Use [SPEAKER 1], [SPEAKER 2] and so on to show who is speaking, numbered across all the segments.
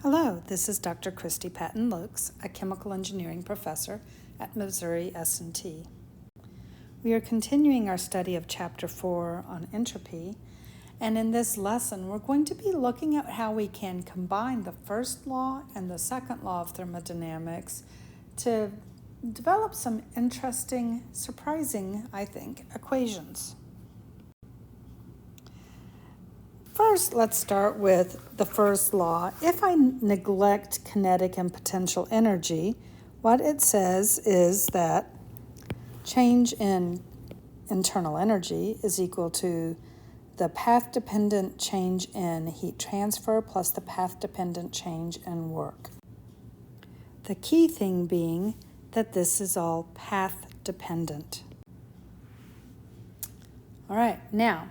[SPEAKER 1] Hello, this is Dr. Christy Patton-Lukes, a chemical engineering professor at Missouri S&T. We are continuing our study of Chapter 4 on entropy, and in this lesson we're going to be looking at how we can combine the first law and the second law of thermodynamics to develop some interesting, surprising, I think, equations. First, let's start with the first law. If I neglect kinetic and potential energy, what it says is that change in internal energy is equal to the path-dependent change in heat transfer plus the path-dependent change in work. The key thing being that this is all path-dependent. All right, now,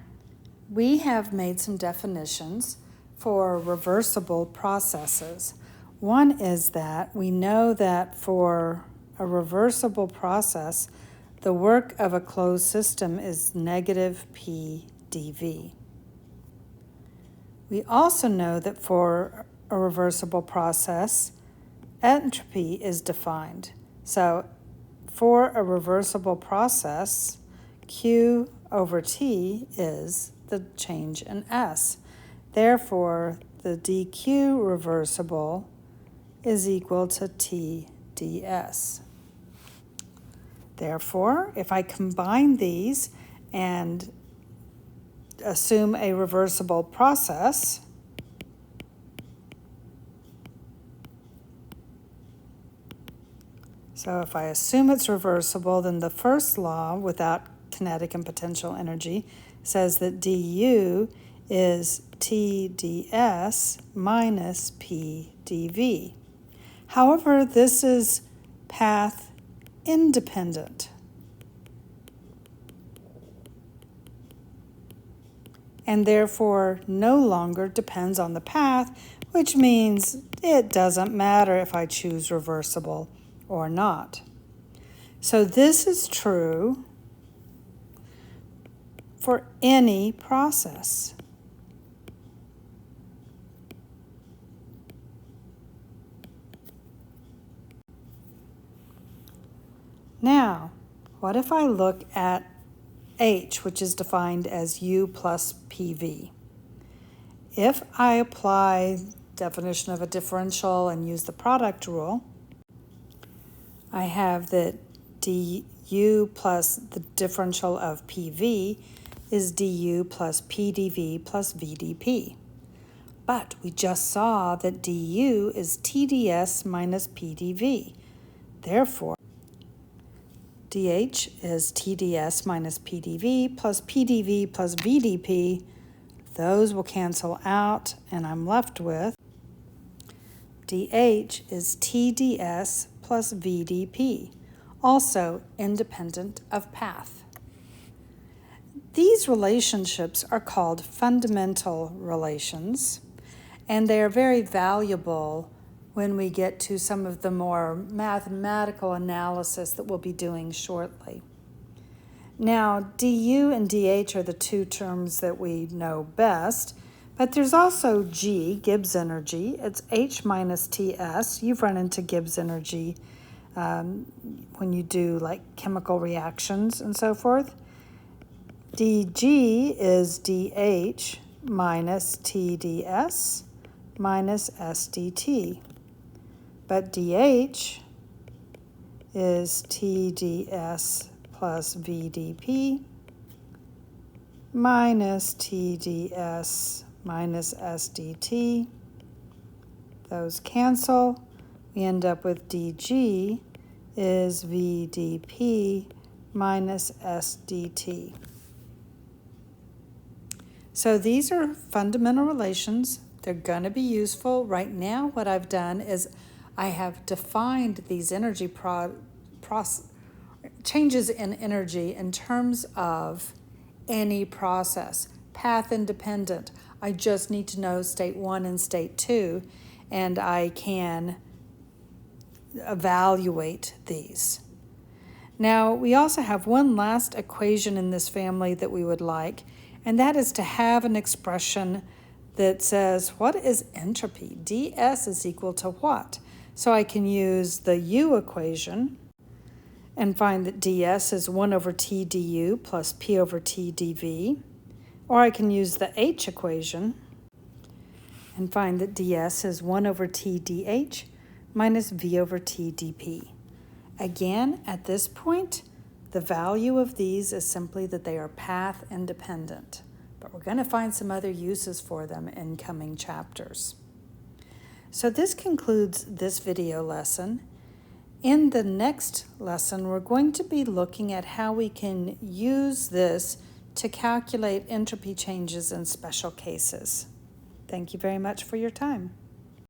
[SPEAKER 1] we have made some definitions for reversible processes. One is that we know that for a reversible process, the work of a closed system is negative P dV. We also know that for a reversible process, entropy is defined. So for a reversible process, Q over T is the change in S. Therefore, the dq reversible is equal to T ds. Therefore, if I combine these and assume a reversible process, so if I assume it's reversible, then the first law without kinetic and potential energy says that du is T ds minus P dV. However, this is path independent. And therefore no longer depends on the path, which means it doesn't matter if I choose reversible or not. So this is true for any process. Now, what if I look at H, which is defined as U plus PV? If I apply definition of a differential and use the product rule, I have that du plus the differential of PV is du plus pdv plus vdp. But we just saw that du is TDS minus pdv. Therefore, dH is TDS minus pdv plus vdp. Those will cancel out, and I'm left with dH is TDS plus vdp, also independent of path. These relationships are called fundamental relations, and they are very valuable when we get to some of the more mathematical analysis that we'll be doing shortly. Now, du and dH are the two terms that we know best, but there's also G, Gibbs energy. It's H minus Ts. You've run into Gibbs energy when you do like chemical reactions and so forth. dG is dH minus TDS minus SDT. But dH is TDS plus VDP minus TDS minus SDT. Those cancel. We end up with dG is VDP minus SDT. So these are fundamental relations. They're going to be useful. Right now, what I've done is I have defined these energy changes in energy in terms of any process, path independent. I just need to know state 1 and state 2, and I can evaluate these. Now, we also have one last equation in this family that we would like, and that is to have an expression that says, what is entropy? ds is equal to what? So I can use the u equation and find that ds is 1 over t du plus p over t dv. Or I can use the h equation and find that ds is 1 over t dh minus v over t dp. Again, at this point, the value of these is simply that they are path independent, but we're going to find some other uses for them in coming chapters. So this concludes this video lesson. In the next lesson, we're going to be looking at how we can use this to calculate entropy changes in special cases. Thank you very much for your time.